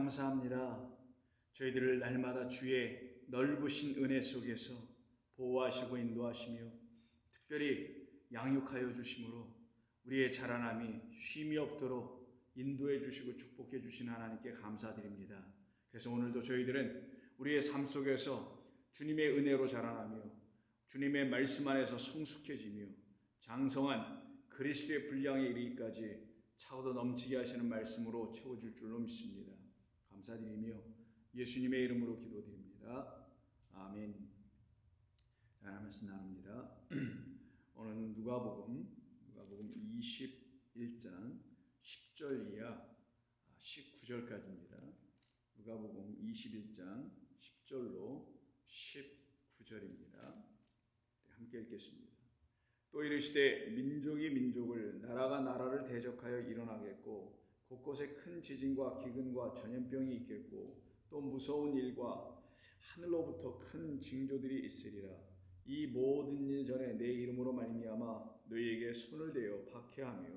감사합니다. 저희들을 날마다 주의 넓으신 은혜 속에서 보호하시고 인도하시며 특별히 양육하여 주심으로 우리의 자라남이 쉼이 없도록 인도해 주시고 축복해 주신 하나님께 감사드립니다. 그래서 오늘도 저희들은 우리의 삶 속에서 주님의 은혜로 자라나며 주님의 말씀 안에서 성숙해지며 장성한 그리스도의 분량에 이르기까지 차고도 넘치게 하시는 말씀으로 채워줄 줄로 믿습니다. 감사드리며 예수님의 이름으로 기도드립니다. 아멘. 자, 말씀 나눕니다. 오늘은 누가복음 21장 10절 이하 19절까지입니다. 누가복음 21장 10절로 19절입니다. 함께 읽겠습니다. 또 이르시되 민족이 민족을 나라가 나라를 대적하여 일어나겠고 곳곳에 큰 지진과 기근과 전염병이 있겠고 또 무서운 일과 하늘로부터 큰 징조들이 있으리라. 이 모든 일 전에 내 이름으로 말미암아 너희에게 손을 대어 박해하며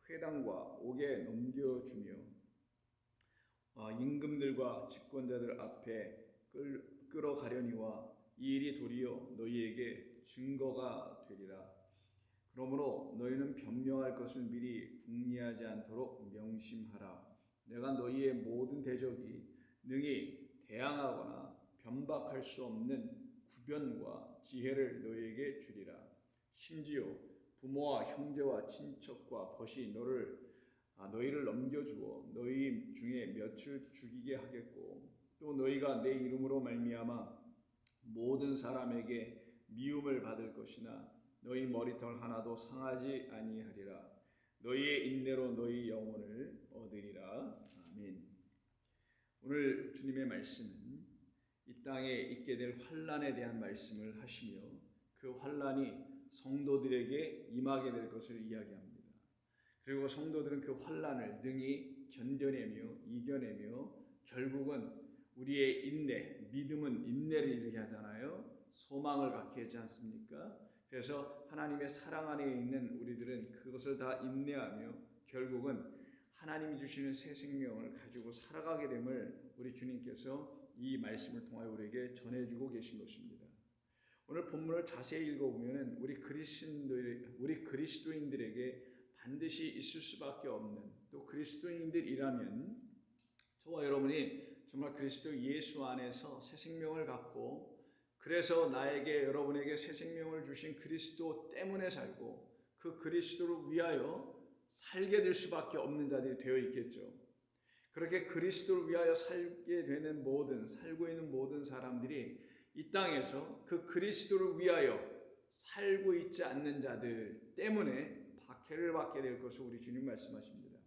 회당과 옥에 넘겨주며 임금들과 집권자들 앞에 끌어가려니와 이 일이 도리어 너희에게 증거가 되리라. 그러므로 너희는 변명할 것을 미리 궁리하지 않도록 명심하라. 내가 너희의 모든 대적이 능히 대항하거나 변박할 수 없는 구변과 지혜를 너희에게 주리라. 심지어 부모와 형제와 친척과 벗이 너희를 넘겨주어 너희 중에 몇을 죽이게 하겠고 또 너희가 내 이름으로 말미암아 모든 사람에게 미움을 받을 것이나 너희 머리털 하나도 상하지 아니하리라. 너희의 인내로 너희 영혼을 얻으리라. 아멘. 오늘 주님의 말씀은 이 땅에 있게 될 환난에 대한 말씀을 하시며 그 환난이 성도들에게 임하게 될 것을 이야기합니다. 그리고 성도들은 그 환난을 능히 견뎌내며 이겨내며 결국은 우리의 인내, 믿음은 인내를 이루게 하잖아요. 소망을 갖게 하지 않습니까? 그래서 하나님의 사랑 안에 있는 우리들은 그것을 다 인내하며 결국은 하나님이 주시는 새 생명을 가지고 살아가게 됨을 우리 주님께서 이 말씀을 통하여 우리에게 전해주고 계신 것입니다. 오늘 본문을 자세히 읽어보면 우리 그리스도인들에게 반드시 있을 수밖에 없는, 또 그리스도인들이라면 저와 여러분이 정말 그리스도 예수 안에서 새 생명을 갖고 그래서 나에게 여러분에게 새 생명을 주신 그리스도 때문에 살고 그 그리스도를 위하여 살게 될 수밖에 없는 자들이 되어 있겠죠. 그렇게 그리스도를 위하여 살게 되는 살고 있는 모든 사람들이 이 땅에서 그 그리스도를 위하여 살고 있지 않는 자들 때문에 박해를 받게 될 것을 우리 주님 말씀하십니다.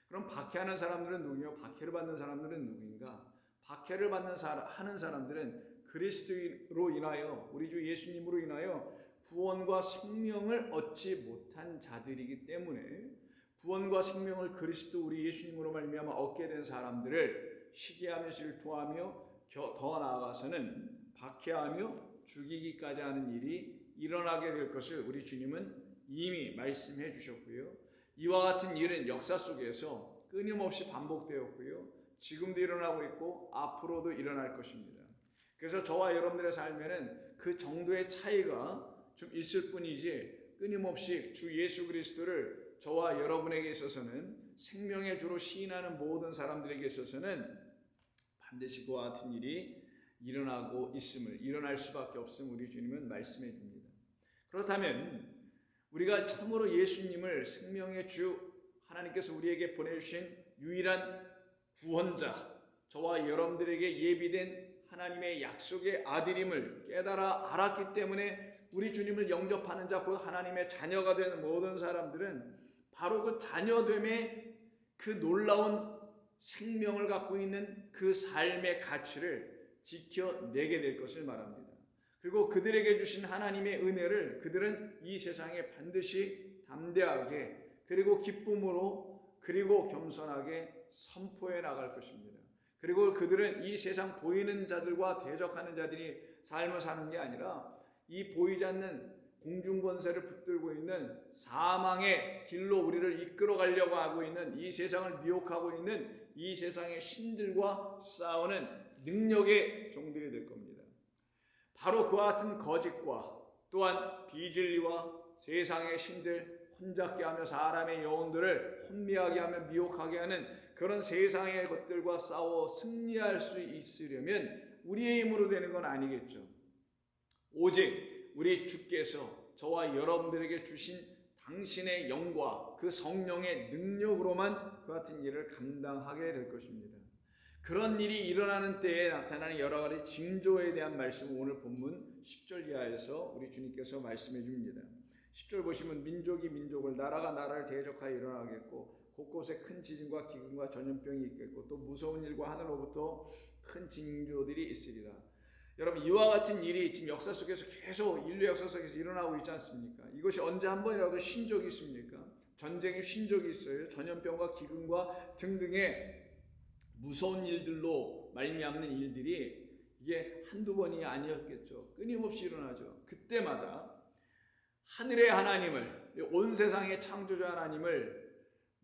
그럼 박해하는 사람들은 누구며 박해를 받는 사람들은 누구인가? 박해를 하는 사람들은 그리스도로 인하여 우리 주 예수님으로 인하여 구원과 생명을 얻지 못한 자들이기 때문에 구원과 생명을 그리스도 우리 예수님으로 말미암아 얻게 된 사람들을 시기하며 질투하며 더 나아가서는 박해하며 죽이기까지 하는 일이 일어나게 될 것을 우리 주님은 이미 말씀해 주셨고요. 이와 같은 일은 역사 속에서 끊임없이 반복되었고요. 지금도 일어나고 있고 앞으로도 일어날 것입니다. 그래서 저와 여러분들의 삶에는 그 정도의 차이가 좀 있을 뿐이지 끊임없이 주 예수 그리스도를 저와 여러분에게 있어서는 생명의 주로 시인하는 모든 사람들에게 있어서는 반드시 그와 같은 일이 일어날 수밖에 없음을 우리 주님은 말씀해 줍니다. 그렇다면 우리가 참으로 예수님을 생명의 주 하나님께서 우리에게 보내주신 유일한 구원자, 저와 여러분들에게 예비된 하나님의 약속의 아들임을 깨달아 알았기 때문에 우리 주님을 영접하는 자, 곧 하나님의 자녀가 되는 모든 사람들은 바로 그 자녀됨의 그 놀라운 생명을 갖고 있는 그 삶의 가치를 지켜내게 될 것을 말합니다. 그리고 그들에게 주신 하나님의 은혜를 그들은 이 세상에 반드시 담대하게 그리고 기쁨으로 그리고 겸손하게 선포해 나갈 것입니다. 그리고 그들은 이 세상 보이는 자들과 대적하는 자들이 삶을 사는 게 아니라 이 보이지 않는 공중권세를 붙들고 있는 사망의 길로 우리를 이끌어 가려고 하고 있는 이 세상을 미혹하고 있는 이 세상의 신들과 싸우는 능력의 종들이 될 겁니다. 바로 그와 같은 거짓과 또한 비진리와 세상의 신들, 혼잡게 하며 사람의 영혼들을 혼미하게 하며 미혹하게 하는 그런 세상의 것들과 싸워 승리할 수 있으려면 우리의 힘으로 되는 건 아니겠죠. 오직 우리 주께서 저와 여러분들에게 주신 당신의 영과 그 성령의 능력으로만 그 같은 일을 감당하게 될 것입니다. 그런 일이 일어나는 때에 나타나는 여러 가지 징조에 대한 말씀을 오늘 본문 10절 이하에서 우리 주님께서 말씀해 줍니다. 10절 보시면 민족이 민족을, 나라가 나라를 대적하여 일어나겠고 곳곳에 큰 지진과 기근과 전염병이 있겠고 또 무서운 일과 하늘로부터 큰 징조들이 있으리라. 여러분, 이와 같은 일이 지금 역사 속에서 계속 인류 역사 속에서 일어나고 있지 않습니까? 이것이 언제 한 번이라도 쉰 적이 있습니까? 전쟁에 쉰 적이 있어요. 전염병과 기근과 등등의 무서운 일들로 말미암는 일들이 이게 한두 번이 아니었겠죠. 끊임없이 일어나죠. 그때마다 하늘의 하나님을, 온 세상의 창조자 하나님을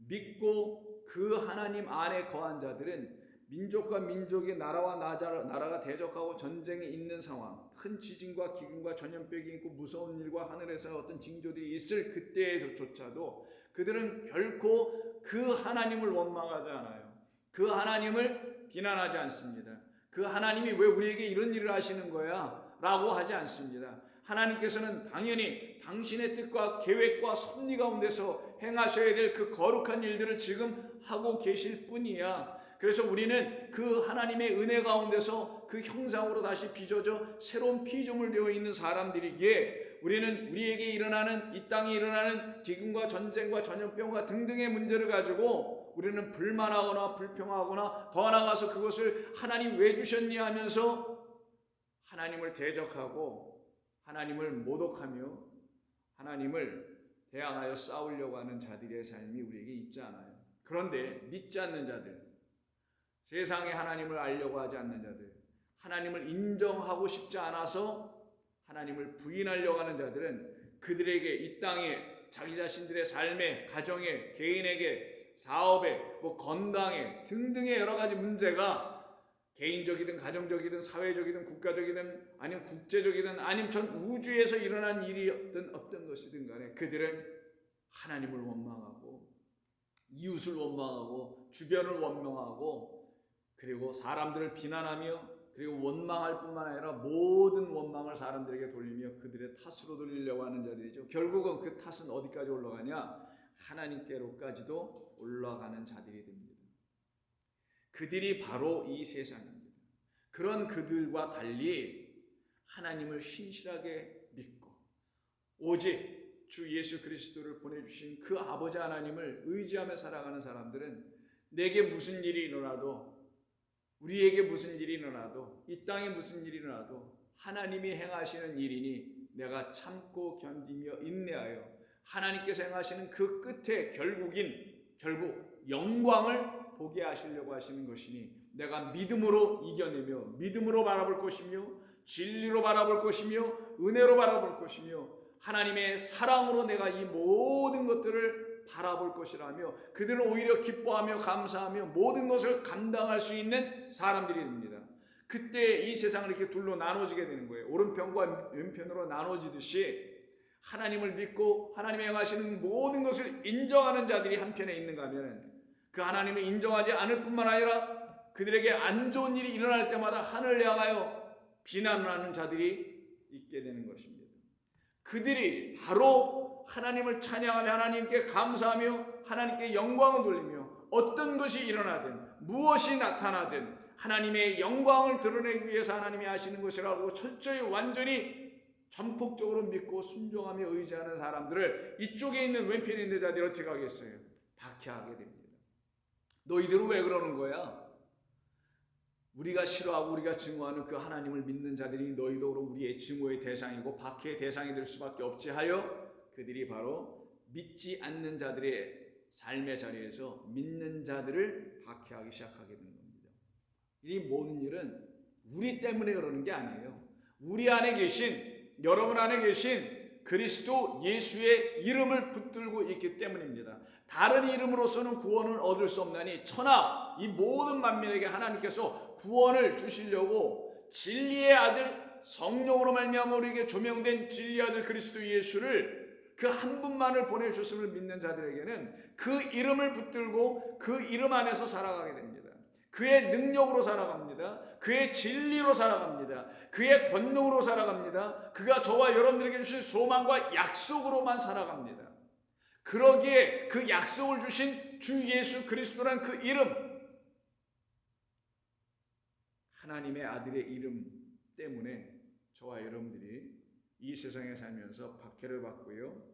믿고 그 하나님 안에 거한 자들은 민족과 민족의 나라와 나라가 대적하고 전쟁이 있는 상황, 큰 지진과 기근과 전염병이 있고 무서운 일과 하늘에서 어떤 징조들이 있을 그때조차도 그들은 결코 그 하나님을 원망하지 않아요. 그 하나님을 비난하지 않습니다. 그 하나님이 왜 우리에게 이런 일을 하시는 거야? 라고 하지 않습니다. 하나님께서는 당연히 당신의 뜻과 계획과 섭리 가운데서 행하셔야 될 그 거룩한 일들을 지금 하고 계실 뿐이야. 그래서 우리는 그 하나님의 은혜 가운데서 그 형상으로 다시 빚어져 새로운 피조물 되어 있는 사람들이기에 우리는 우리에게 일어나는, 이 땅에 일어나는 기근과 전쟁과 전염병과 등등의 문제를 가지고 우리는 불만하거나 불평하거나 더 나아가서 그것을 하나님 왜 주셨니 하면서 하나님을 대적하고 하나님을 모독하며 하나님을 대항하여 싸우려고 하는 자들의 삶이 우리에게 있지 않아요. 그런데 믿지 않는 자들, 세상에 하나님을 알려고 하지 않는 자들, 하나님을 인정하고 싶지 않아서 하나님을 부인하려고 하는 자들은 그들에게 이 땅에 자기 자신들의 삶에, 가정에, 개인에게, 사업에, 건강에 등등의 여러 가지 문제가 개인적이든 가정적이든 사회적이든 국가적이든 아니면 국제적이든 아니면 전 우주에서 일어난 일이든 어떤 것이든 간에 그들은 하나님을 원망하고 이웃을 원망하고 주변을 원망하고 그리고 사람들을 비난하며 그리고 원망할 뿐만 아니라 모든 원망을 사람들에게 돌리며 그들의 탓으로 돌리려고 하는 자들이죠. 결국은 그 탓은 어디까지 올라가냐? 하나님께로까지도 올라가는 자들이 됩니다. 그들이 바로 이 세상입니다. 그런 그들과 달리 하나님을 신실하게 믿고 오직 주 예수 그리스도를 보내주신 그 아버지 하나님을 의지하며 살아가는 사람들은 내게 무슨 일이 일어나도, 우리에게 무슨 일이 일어나도, 이 땅에 무슨 일이 일어나도 하나님이 행하시는 일이니 내가 참고 견디며 인내하여 하나님께서 행하시는 그 끝에 결국 영광을 보게 하시려고 하시는 것이니 내가 믿음으로 이겨내며 믿음으로 바라볼 것이며 진리로 바라볼 것이며 은혜로 바라볼 것이며 하나님의 사랑으로 내가 이 모든 것들을 바라볼 것이라며 그들은 오히려 기뻐하며 감사하며 모든 것을 감당할 수 있는 사람들이 됩니다. 그때 이 세상을 이렇게 둘로 나눠지게 되는 거예요. 오른편과 왼편으로 나눠지듯이 하나님을 믿고 하나님이 행하시는 모든 것을 인정하는 자들이 한편에 있는가 하면 그 하나님을 인정하지 않을 뿐만 아니라 그들에게 안 좋은 일이 일어날 때마다 하늘을 향하여 비난을 하는 자들이 있게 되는 것입니다. 그들이 바로 하나님을 찬양하며 하나님께 감사하며 하나님께 영광을 돌리며 어떤 것이 일어나든 무엇이 나타나든 하나님의 영광을 드러내기 위해서 하나님이 하시는 것이라고 철저히 완전히 전폭적으로 믿고 순종하며 의지하는 사람들을 이쪽에 있는 왼편에 있는 자들이 어떻게 하겠어요? 박해하게 됩니다. 너희들은 왜 그러는 거야? 우리가 싫어하고 우리가 증오하는 그 하나님을 믿는 자들이 너희도 그럼 우리의 증오의 대상이고 박해의 대상이 될 수밖에 없지 하여 그들이 바로 믿지 않는 자들의 삶의 자리에서 믿는 자들을 박해하기 시작하게 되는 겁니다. 이 모든 일은 우리 때문에 그러는 게 아니에요. 우리 안에 계신, 여러분 안에 계신 그리스도 예수의 이름을 붙들고 있기 때문입니다. 다른 이름으로서는 구원을 얻을 수 없나니 천하 이 모든 만민에게 하나님께서 구원을 주시려고 진리의 아들 성령으로 말미암아 우리에게 조명된 진리의 아들 그리스도 예수를 그 한 분만을 보내주셨음을 믿는 자들에게는 그 이름을 붙들고 그 이름 안에서 살아가게 됩니다. 그의 능력으로 살아갑니다. 그의 진리로 살아갑니다. 그의 권능으로 살아갑니다. 그가 저와 여러분들에게 주신 소망과 약속으로만 살아갑니다. 그러기에 그 약속을 주신 주 예수 그리스도란 그 이름, 하나님의 아들의 이름 때문에 저와 여러분들이 이 세상에 살면서 박해를 받고요,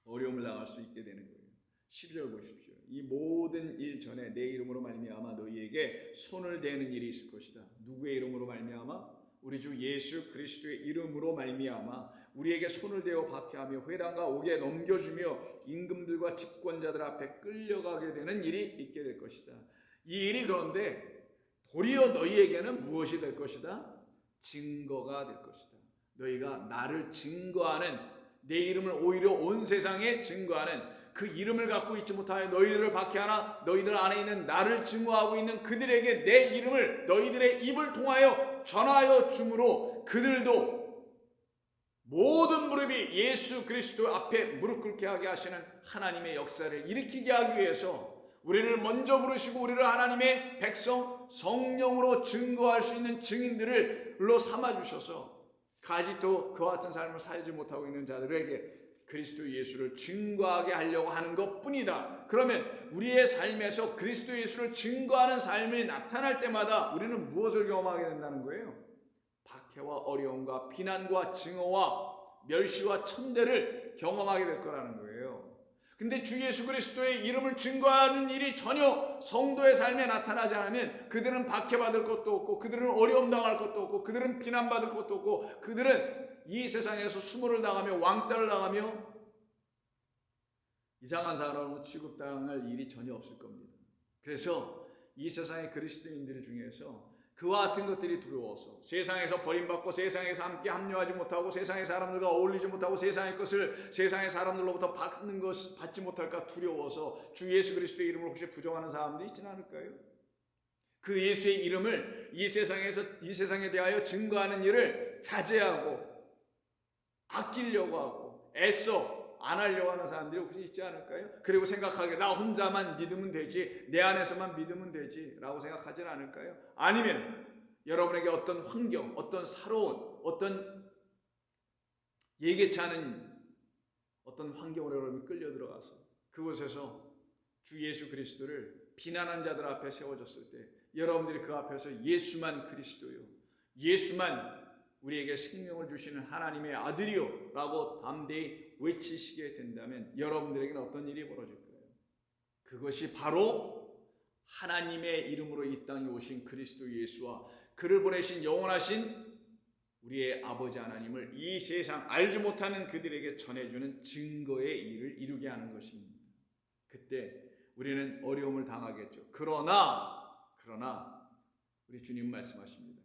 어려움을 당할 수 있게 되는 거예요. 12절 보십시오. 이 모든 일 전에 내 이름으로 말미암아 너희에게 손을 대는 일이 있을 것이다. 누구의 이름으로 말미암아? 우리 주 예수 그리스도의 이름으로 말미암아 우리에게 손을 대어 박해하며 회당과 옥에 넘겨주며 임금들과 집권자들 앞에 끌려가게 되는 일이 있게 될 것이다. 이 일이 그런데 도리어 너희에게는 무엇이 될 것이다? 증거가 될 것이다. 너희가 나를 증거하는, 내 이름을 오히려 온 세상에 증거하는, 그 이름을 갖고 있지 못하여 너희들을 박해하나 너희들 안에 있는 나를 증거하고 있는 그들에게 내 이름을 너희들의 입을 통하여 전하여 주므로 그들도 모든 무릎이 예수 그리스도 앞에 무릎 꿇게 하게 하시는 하나님의 역사를 일으키게 하기 위해서 우리를 먼저 부르시고 우리를 하나님의 백성 성령으로 증거할 수 있는 증인들로 삼아주셔서 아직도 그와 같은 삶을 살지 못하고 있는 자들에게 그리스도 예수를 증거하게 하려고 하는 것뿐이다. 그러면 우리의 삶에서 그리스도 예수를 증거하는 삶이 나타날 때마다 우리는 무엇을 경험하게 된다는 거예요? 박해와 어려움과 비난과 증오와 멸시와 천대를 경험하게 될 거라는 거예요. 근데 주 예수 그리스도의 이름을 증거하는 일이 전혀 성도의 삶에 나타나지 않으면 그들은 박해받을 것도 없고 그들은 어려움 당할 것도 없고 그들은 비난받을 것도 없고 그들은 이 세상에서 수모를 당하며 왕따를 당하며 이상한 사람으로 취급당할 일이 전혀 없을 겁니다. 그래서 이 세상의 그리스도인들 중에서 그와 같은 것들이 두려워서 세상에서 버림받고 세상에서 함께 합류하지 못하고 세상의 사람들과 어울리지 못하고 세상의 것을 세상의 사람들로부터 받는 것을 받지 못할까 두려워서 주 예수 그리스도의 이름을 혹시 부정하는 사람들이 있지는 않을까요? 그 예수의 이름을 이 세상에 대하여 증거하는 일을 자제하고 아끼려고 하고 애써 안 하려고 하는 사람들이 혹시 있지 않을까요? 그리고 생각하기에 나 혼자만 믿으면 되지, 내 안에서만 믿으면 되지 라고 생각하지는 않을까요? 아니면 여러분에게 어떤 환경, 어떤 새로운, 어떤 예기치 않은 어떤 환경으로 여러분이 끌려 들어가서 그곳에서 주 예수 그리스도를 비난하는 자들 앞에 세워졌을 때 여러분들이 그 앞에서 예수만 그리스도요, 예수만 우리에게 생명을 주시는 하나님의 아들이요 라고 담대히 외치시게 된다면 여러분들에게는 어떤 일이 벌어질 거예요? 그것이 바로 하나님의 이름으로 이 땅에 오신 그리스도 예수와 그를 보내신 영원하신 우리의 아버지 하나님을 이 세상 알지 못하는 그들에게 전해주는 증거의 일을 이루게 하는 것입니다. 그때 우리는 어려움을 당하겠죠. 그러나 우리 주님 말씀하십니다.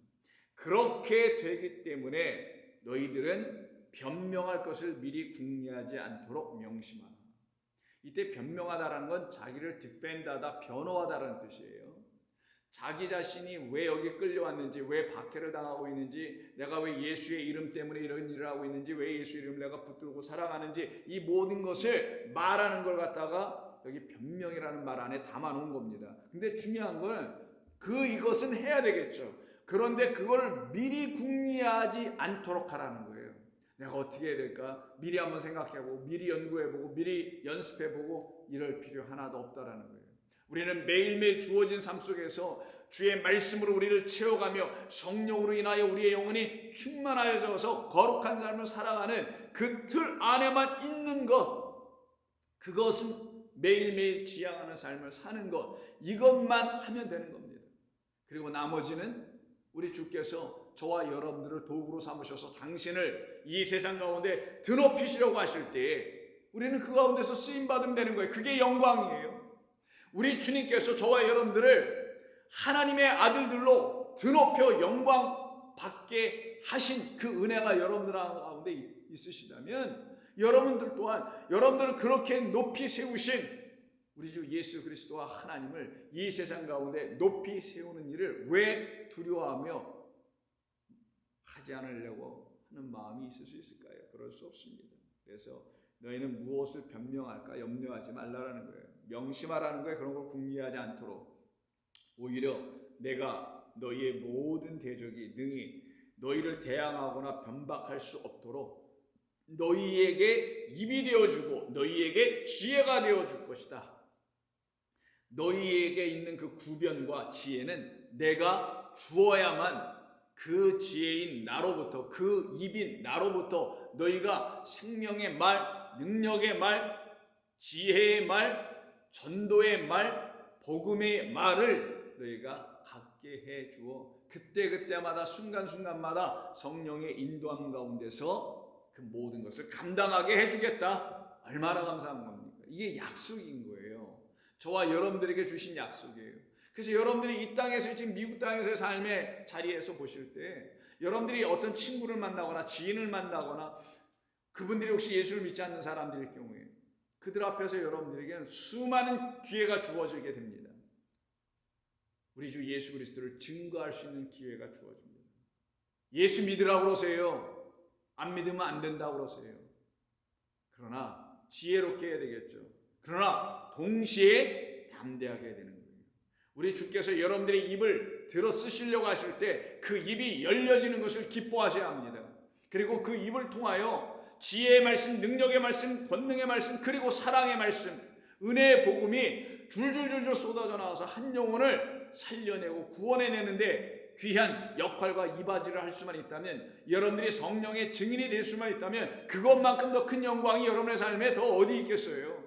그렇게 되기 때문에 너희들은 변명할 것을 미리 궁리하지 않도록 명심하라. 이때 변명하다라는 건 자기를 디펜드하다, 변호하다라는 뜻이에요. 자기 자신이 왜 여기 끌려왔는지, 왜 박해를 당하고 있는지, 내가 왜 예수의 이름 때문에 이런 일을 하고 있는지, 왜 예수의 이름을 내가 붙들고 살아가는지, 이 모든 것을 말하는 걸 갖다가 여기 변명이라는 말 안에 담아놓은 겁니다. 근데 중요한 건 이것은 해야 되겠죠. 그런데 그걸 미리 궁리하지 않도록 하라는 거예요. 내가 어떻게 해야 될까? 미리 한번 생각해보고 미리 연구해보고 미리 연습해보고 이럴 필요 하나도 없다라는 거예요. 우리는 매일매일 주어진 삶 속에서 주의 말씀으로 우리를 채워가며 성령으로 인하여 우리의 영혼이 충만하여져서 거룩한 삶을 살아가는 그 틀 안에만 있는 것, 그것은 매일매일 지향하는 삶을 사는 것, 이것만 하면 되는 겁니다. 그리고 나머지는 우리 주께서 저와 여러분들을 도구로 삼으셔서 당신을 이 세상 가운데 드높이시려고 하실 때 우리는 그 가운데서 쓰임받으면 되는 거예요. 그게 영광이에요. 우리 주님께서 저와 여러분들을 하나님의 아들들로 드높여 영광 받게 하신 그 은혜가 여러분들 가운데 있으시다면 여러분들 또한 여러분들을 그렇게 높이 세우신 우리 주 예수 그리스도와 하나님을 이 세상 가운데 높이 세우는 일을 왜 두려워하며 하지 않으려고 하는 마음이 있을 수 있을까요? 그럴 수 없습니다. 그래서 너희는 무엇을 변명할까 염려하지 말라라는 거예요. 명심하라는 거예요. 그런 걸 궁리하지 않도록. 오히려 내가 너희의 모든 대적이 능히 너희를 대항하거나 변박할 수 없도록 너희에게 입이 되어주고 너희에게 지혜가 되어줄 것이다. 너희에게 있는 그 구변과 지혜는 내가 주어야만 그 지혜인 나로부터, 그 입인 나로부터 너희가 생명의 말, 능력의 말, 지혜의 말, 전도의 말, 복음의 말을 너희가 갖게 해 주어 그때그때마다 순간순간마다 성령의 인도함 가운데서 그 모든 것을 감당하게 해주겠다. 얼마나 감사한 겁니까? 이게 약속인 거예요. 저와 여러분들에게 주신 약속이에요. 그래서 여러분들이 이 땅에서 지금 미국 땅에서의 삶의 자리에서 보실 때 여러분들이 어떤 친구를 만나거나 지인을 만나거나 그분들이 혹시 예수를 믿지 않는 사람들일 경우에 그들 앞에서 여러분들에게는 수많은 기회가 주어지게 됩니다. 우리 주 예수 그리스도를 증거할 수 있는 기회가 주어집니다. 예수 믿으라고 그러세요. 안 믿으면 안 된다고 그러세요. 그러나 지혜롭게 해야 되겠죠. 그러나 동시에 담대하게 해야 되는 거예요. 우리 주께서 여러분들의 입을 들어 쓰시려고 하실 때 그 입이 열려지는 것을 기뻐하셔야 합니다. 그리고 그 입을 통하여 지혜의 말씀, 능력의 말씀, 권능의 말씀, 그리고 사랑의 말씀, 은혜의 복음이 줄줄줄줄 쏟아져 나와서 한 영혼을 살려내고 구원해내는데 귀한 역할과 이바지를 할 수만 있다면, 여러분들이 성령의 증인이 될 수만 있다면 그것만큼 더 큰 영광이 여러분의 삶에 더 어디 있겠어요?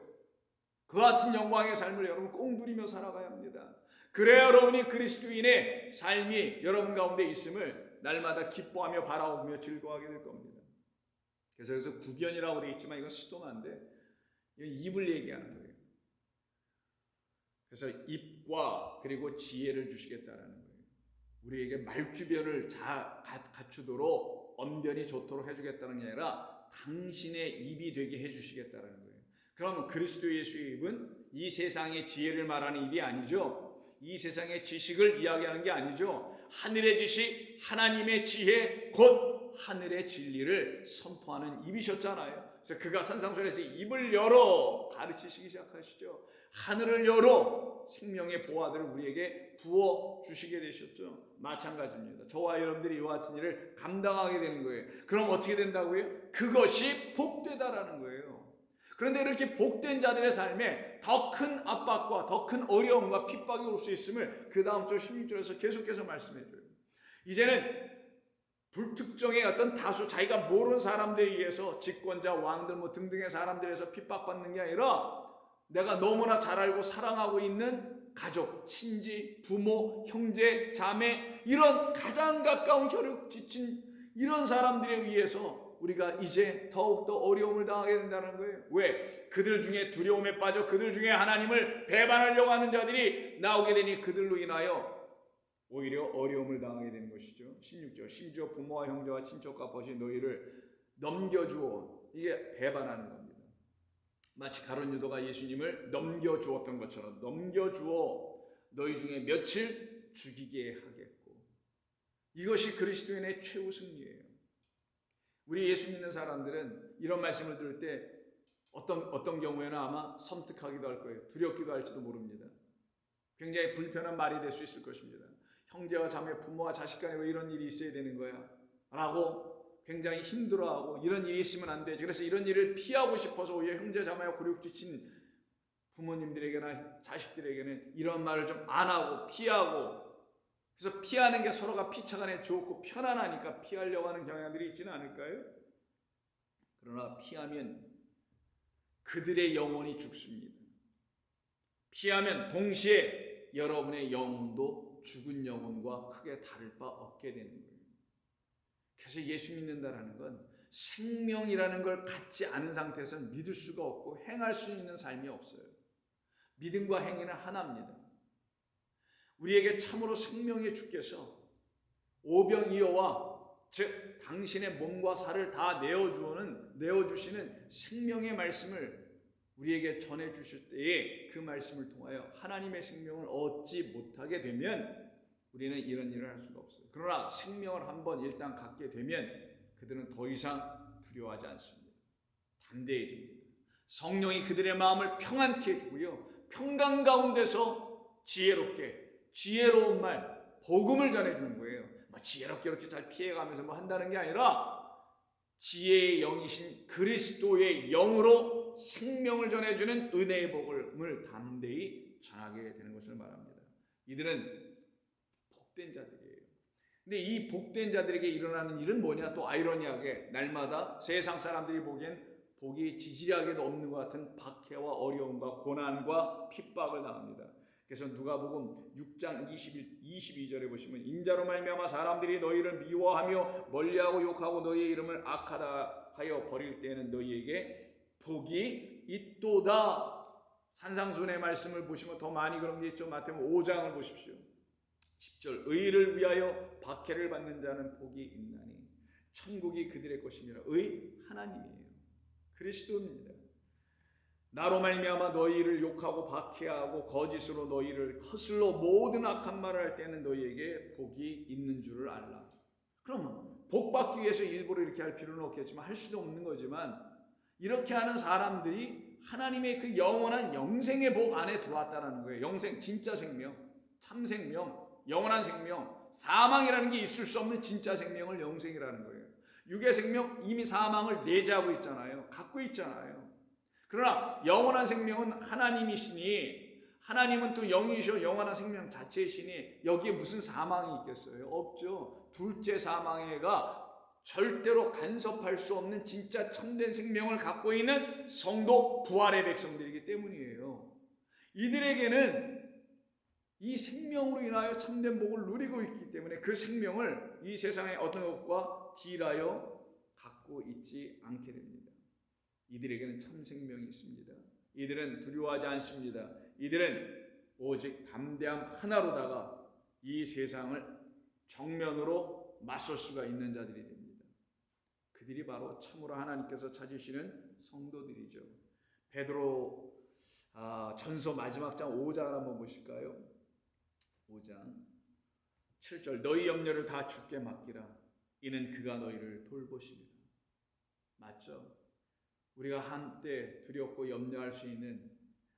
그 같은 영광의 삶을 여러분 꼭 누리며 살아가야 합니다. 그래야 여러분이 그리스도인의 삶이 여러분 가운데 있음을 날마다 기뻐하며 바라보며 즐거워하게 될 겁니다. 그래서 여기서 구변이라고 되어 있지만 이건 시도만데 이건 입을 얘기하는 거예요. 그래서 입과 그리고 지혜를 주시겠다라는 거예요. 우리에게 말주변을 갖추도록 언변이 좋도록 해주겠다는 게 아니라 당신의 입이 되게 해주시겠다라는 거예요. 그럼 그리스도 예수의 입은 이 세상의 지혜를 말하는 입이 아니죠. 이 세상의 지식을 이야기하는 게 아니죠. 하늘의 지식, 하나님의 지혜, 곧 하늘의 진리를 선포하는 입이셨잖아요. 그래서 그가 산상수훈에서 입을 열어 가르치시기 시작하시죠. 하늘을 열어 생명의 보화들을 우리에게 부어주시게 되셨죠. 마찬가지입니다. 저와 여러분들이 이와 같은 일을 감당하게 되는 거예요. 그럼 어떻게 된다고요? 그것이 복되다라는 거예요. 그런데 이렇게 복된 자들의 삶에 더 큰 압박과 더 큰 어려움과 핍박이 올 수 있음을 그 다음 절 16절에서 계속해서 말씀해줘요. 이제는 불특정의 어떤 다수 자기가 모르는 사람들에 의해서 직권자, 왕들 등등의 사람들에서 핍박받는 게 아니라 내가 너무나 잘 알고 사랑하고 있는 가족, 친지, 부모, 형제, 자매, 이런 가장 가까운 혈육 지친 이런 사람들에 의해서 우리가 이제 더욱더 어려움을 당하게 된다는 거예요. 왜? 그들 중에 두려움에 빠져 그들 중에 하나님을 배반하려고 하는 자들이 나오게 되니 그들로 인하여 오히려 어려움을 당하게 되는 것이죠. 16절 심지어 부모와 형제와 친척과 벗이 너희를 넘겨주어, 이게 배반하는 겁니다. 마치 가룟 유다가 예수님을 넘겨주었던 것처럼 넘겨주어 너희 중에 며칠 죽이게 하겠고, 이것이 그리스도인의 최후 승리예요. 우리 예수 믿는 사람들은 이런 말씀을 들을 때 어떤 경우에는 아마 섬뜩하기도 할 거예요. 두렵기도 할지도 모릅니다. 굉장히 불편한 말이 될 수 있을 것입니다. 형제와 자매, 부모와 자식 간에 왜 이런 일이 있어야 되는 거야? 라고 굉장히 힘들어하고 이런 일이 있으면 안 되지. 그래서 이런 일을 피하고 싶어서 오히려 형제 자매와 굴욕지친 부모님들에게나 자식들에게는 이런 말을 좀 안 하고 피하고, 그래서 피하는 게 서로가 피차간에 좋고 편안하니까 피하려고 하는 경향들이 있지는 않을까요? 그러나 피하면 그들의 영혼이 죽습니다. 피하면 동시에 여러분의 영혼도 죽은 영혼과 크게 다를 바 없게 되는 거예요. 그래서 예수 믿는다는 건 생명이라는 걸 갖지 않은 상태에서는 믿을 수가 없고 행할 수 있는 삶이 없어요. 믿음과 행위는 하나입니다. 우리에게 참으로 생명의 주께서 오병이어와 즉 당신의 몸과 살을 다 내어주시는 생명의 말씀을 우리에게 전해주실 때에 그 말씀을 통하여 하나님의 생명을 얻지 못하게 되면 우리는 이런 일을 할 수가 없어요. 그러나 생명을 한번 일단 갖게 되면 그들은 더 이상 두려워하지 않습니다. 담대해집니다. 성령이 그들의 마음을 평안케 해주고요. 평강 가운데서 지혜로운 말, 복음을 전해주는 거예요. 지혜롭게 이렇게 잘 피해가면서 한다는 게 아니라 지혜의 영이신 그리스도의 영으로 생명을 전해주는 은혜의 복음을 담대히 전하게 되는 것을 말합니다. 이들은 복된 자들이에요. 근데 이 복된 자들에게 일어나는 일은 뭐냐? 또 아이러니하게 날마다 세상 사람들이 보기엔 복이 지지하게도 없는 것 같은 박해와 어려움과 고난과 핍박을 당합니다. 그래서 누가복음 6장 22절에 보시면 인자로 말미암아 사람들이 너희를 미워하며 멀리하고 욕하고 너희의 이름을 악하다 하여 버릴 때에는 너희에게 복이 있도다. 산상순의 말씀을 보시면 더 많이 그런 게 있죠. 마태복음 5장을 보십시오. 10절 의를 위하여 박해를 받는 자는 복이 있나니 천국이 그들의 것이니라. 하나님이에요. 그리스도입니다. 나로 말미암아 너희를 욕하고 박해하고 거짓으로 너희를 거슬러 모든 악한 말을 할 때는 너희에게 복이 있는 줄을 알라. 그러면 복 받기 위해서 일부러 이렇게 할 필요는 없겠지만 할 수도 없는 거지만 이렇게 하는 사람들이 하나님의 그 영원한 영생의 복 안에 들어왔다는 거예요. 영생, 진짜 생명, 참 생명, 영원한 생명, 사망이라는 게 있을 수 없는 진짜 생명을 영생이라는 거예요. 육의 생명 이미 사망을 내재하고 있잖아요. 갖고 있잖아요. 그러나 영원한 생명은 하나님이시니 하나님은 또 영이시오. 영원한 생명 자체이시니 여기에 무슨 사망이 있겠어요? 없죠. 둘째 사망에가 절대로 간섭할 수 없는 진짜 참된 생명을 갖고 있는 성도 부활의 백성들이기 때문이에요. 이들에게는 이 생명으로 인하여 참된 복을 누리고 있기 때문에 그 생명을 이 세상의 어떤 것과 딜하여 갖고 있지 않게 됩니다. 이들에게는 참 생명이 있습니다. 이들은 두려워하지 않습니다. 이들은 오직 담대함 하나로다가 이 세상을 정면으로 맞설 수가 있는 자들이 됩니다. 그들이 바로 참으로 하나님께서 찾으시는 성도들이죠. 베드로 전서 마지막 장 5장을 한번 보실까요? 5장 7절 너희 염려를 다 주께 맡기라. 이는 그가 너희를 돌보십니다. 맞죠? 우리가 한때 두렵고 염려할 수 있는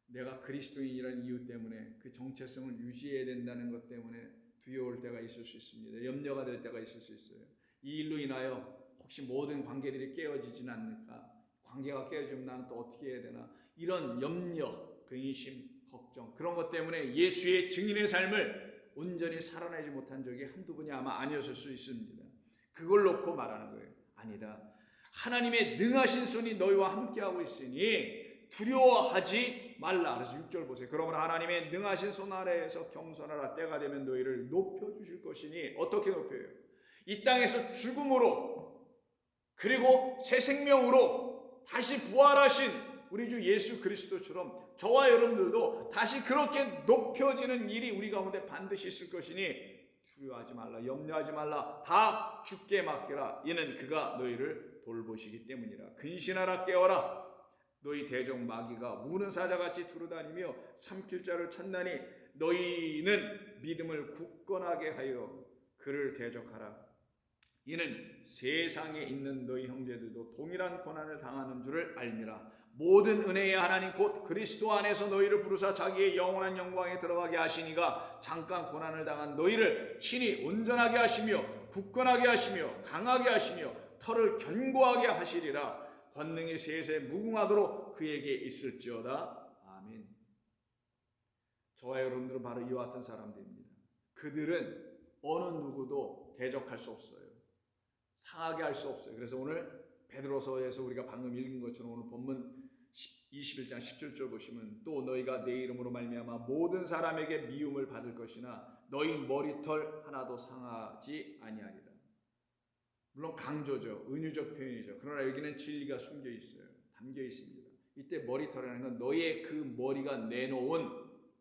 내가 그리스도인이라는 이유 때문에 그 정체성을 유지해야 된다는 것 때문에 두려울 때가 있을 수 있습니다. 염려가 될 때가 있을 수 있어요. 이 일로 인하여 혹시 모든 관계들이 깨어지진 않을까? 관계가 깨어지면 나는 또 어떻게 해야 되나? 이런 염려, 근심, 걱정 그런 것 때문에 예수의 증인의 삶을 온전히 살아내지 못한 적이 한두 번이 아마 아니었을 수 있습니다. 그걸 놓고 말하는 거예요. 아니다. 하나님의 능하신 손이 너희와 함께하고 있으니 두려워하지 말라. 그래서 6절 보세요. 그러므로 하나님의 능하신 손 아래에서 겸손하라. 때가 되면 너희를 높여주실 것이니 어떻게 높여요? 이 땅에서 죽음으로 그리고 새 생명으로 다시 부활하신 우리 주 예수 그리스도처럼 저와 여러분들도 다시 그렇게 높여지는 일이 우리 가운데 반드시 있을 것이니 두려워하지 말라. 염려하지 말라. 다 주께 맡기라. 이는 그가 너희를 돌보시기 때문이라. 근신하라. 깨어라. 너희 대적 마귀가 우는 사자같이 두루다니며 삼킬 자를 찾나니 너희는 믿음을 굳건하게 하여 그를 대적하라. 이는 세상에 있는 너희 형제들도 동일한 고난을 당하는 줄을 알미라. 모든 은혜의 하나님 곧 그리스도 안에서 너희를 부르사 자기의 영원한 영광에 들어가게 하시니가 잠깐 고난을 당한 너희를 친히 온전하게 하시며 굳건하게 하시며 강하게 하시며 털을 견고하게 하시리라. 권능이 세세 무궁하도록 그에게 있을지어다. 아멘. 저와 여러분들은 바로 이와 같은 사람들입니다. 그들은 어느 누구도 대적할 수 없어요. 상하게 할 수 없어요. 그래서 오늘 베드로서에서 우리가 방금 읽은 것처럼 오늘 본문 21장 17절 보시면 또 너희가 내 이름으로 말미암아 모든 사람에게 미움을 받을 것이나 너희 머리털 하나도 상하지 아니하리라. 물론 강조죠. 은유적 표현이죠. 그러나 여기는 진리가 숨겨 있어요. 담겨 있습니다. 이때 머리털이라는 건 너희의 그 머리가 내놓은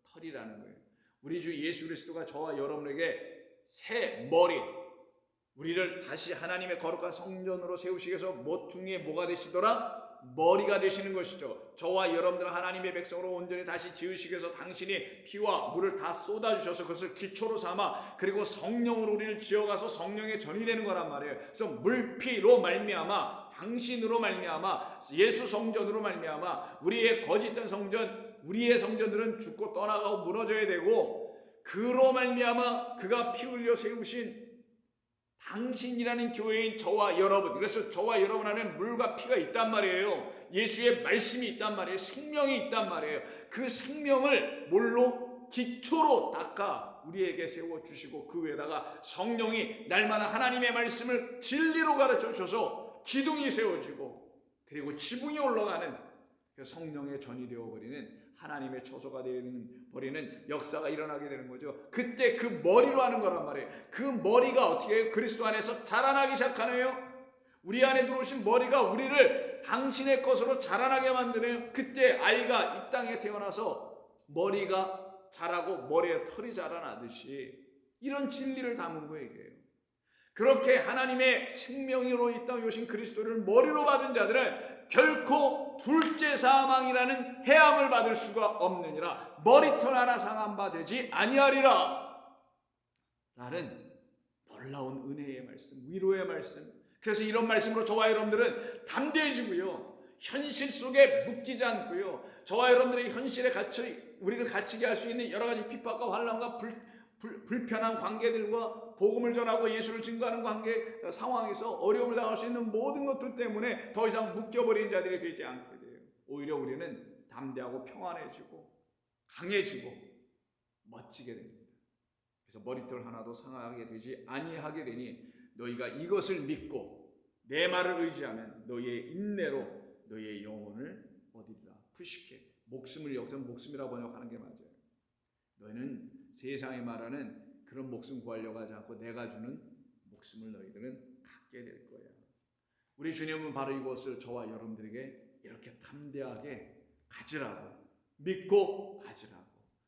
털이라는 거예요. 우리 주 예수 그리스도가 저와 여러분에게 새 머리, 우리를 다시 하나님의 거룩한 성전으로 세우시기 위해서 모퉁이의 뭐가 되시더라? 머리가 되시는 것이죠. 저와 여러분들은 하나님의 백성으로 온전히 다시 지으시기 위해서 당신이 피와 물을 다 쏟아주셔서 그것을 기초로 삼아 그리고 성령으로 우리를 지어가서 성령의 전이 되는 거란 말이에요. 그래서 물피로 말미암아 당신으로 말미암아 예수 성전으로 말미암아 우리의 거짓된 성전 우리의 성전들은 죽고 떠나가고 무너져야 되고 그로 말미암아 그가 피 흘려 세우신 당신이라는 교회인 저와 여러분, 그래서 저와 여러분 안에 물과 피가 있단 말이에요. 예수의 말씀이 있단 말이에요. 생명이 있단 말이에요. 그 생명을 뭘로? 기초로 닦아 우리에게 세워주시고 그 위에다가 성령이 날마다 하나님의 말씀을 진리로 가르쳐 주셔서 기둥이 세워지고 그리고 지붕이 올라가는 그 성령의 전이 되어버리는 하나님의 처소가 되어버리는 역사가 일어나게 되는 거죠. 그때 그 머리로 하는 거란 말이에요. 그 머리가 어떻게 해요? 그리스도 안에서 자라나기 시작하네요. 우리 안에 들어오신 머리가 우리를 당신의 것으로 자라나게 만드네요. 그때 아이가 이 땅에 태어나서 머리가 자라고 머리에 털이 자라나듯이 이런 진리를 담은 거예요. 이게요. 그렇게 하나님의 생명으로 이 땅에 오신 그리스도를 머리로 받은 자들은 결코 둘째 사망이라는 해함을 받을 수가 없느니라. 머리털 하나 상한 바 되지 아니하리라 라는 놀라운 은혜의 말씀, 위로의 말씀. 그래서 이런 말씀으로 저와 여러분들은 담대해지고요, 현실 속에 묶이지 않고요, 저와 여러분들의 현실에 우리를 갇히게 할 수 있는 여러 가지 핍박과 환난과 불편한 관계들과 복음을 전하고 예수를 증거하는 관계 상황에서 어려움을 당할 수 있는 모든 것들 때문에 더 이상 묶여버린 자들이 되지 않게 돼요. 오히려 우리는 담대하고 평안해지고 강해지고 멋지게 됩니다. 그래서 머리털 하나도 상하게 되지 아니하게 되니 너희가 이것을 믿고 내 말을 의지하면 너희의 인내로 너희의 영혼을 얻으리라. 푸시케, 목숨을 여기서 목숨이라고 번역하는 게 맞아요. 너희는 세상이 말하는 그런 목숨 구하려고 하지 않고 내가 주는 목숨을 너희들은 갖게 될 거야. 우리 주님은 바로 이것을 저와 여러분들에게 이렇게 담대하게 가지라고, 믿고 가지라고,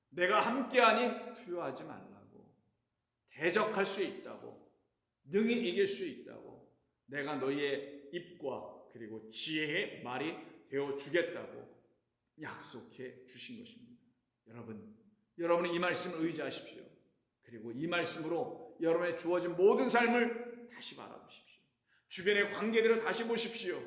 내가 함께하니 두려워하지 말라고, 대적할 수 있다고, 능히 이길 수 있다고, 내가 너희의 입과 그리고 지혜의 말이 되어주겠다고 약속해 주신 것입니다. 여러분은 이 말씀을 의지하십시오. 그리고 이 말씀으로 여러분의 주어진 모든 삶을 다시 바라보십시오. 주변의 관계들을 다시 보십시오.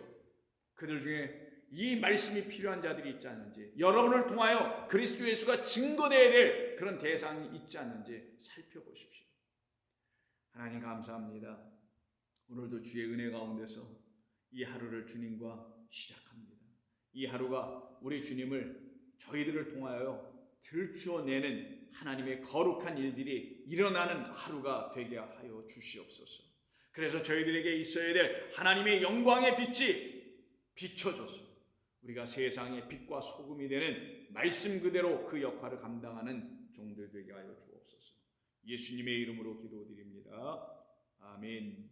그들 중에 이 말씀이 필요한 자들이 있지 않는지, 여러분을 통하여 그리스도 예수가 증거되어야 될 그런 대상이 있지 않는지 살펴보십시오. 하나님 감사합니다. 오늘도 주의 은혜 가운데서 이 하루를 주님과 시작합니다. 이 하루가 우리 주님을 저희들을 통하여 들추어내는 하나님의 거룩한 일들이 일어나는 하루가 되게 하여 주시옵소서. 그래서 저희들에게 있어야 될 하나님의 영광의 빛이 비춰져서 우리가 세상의 빛과 소금이 되는 말씀 그대로 그 역할을 감당하는 종들 되게 하여 주옵소서. 예수님의 이름으로 기도드립니다. 아멘.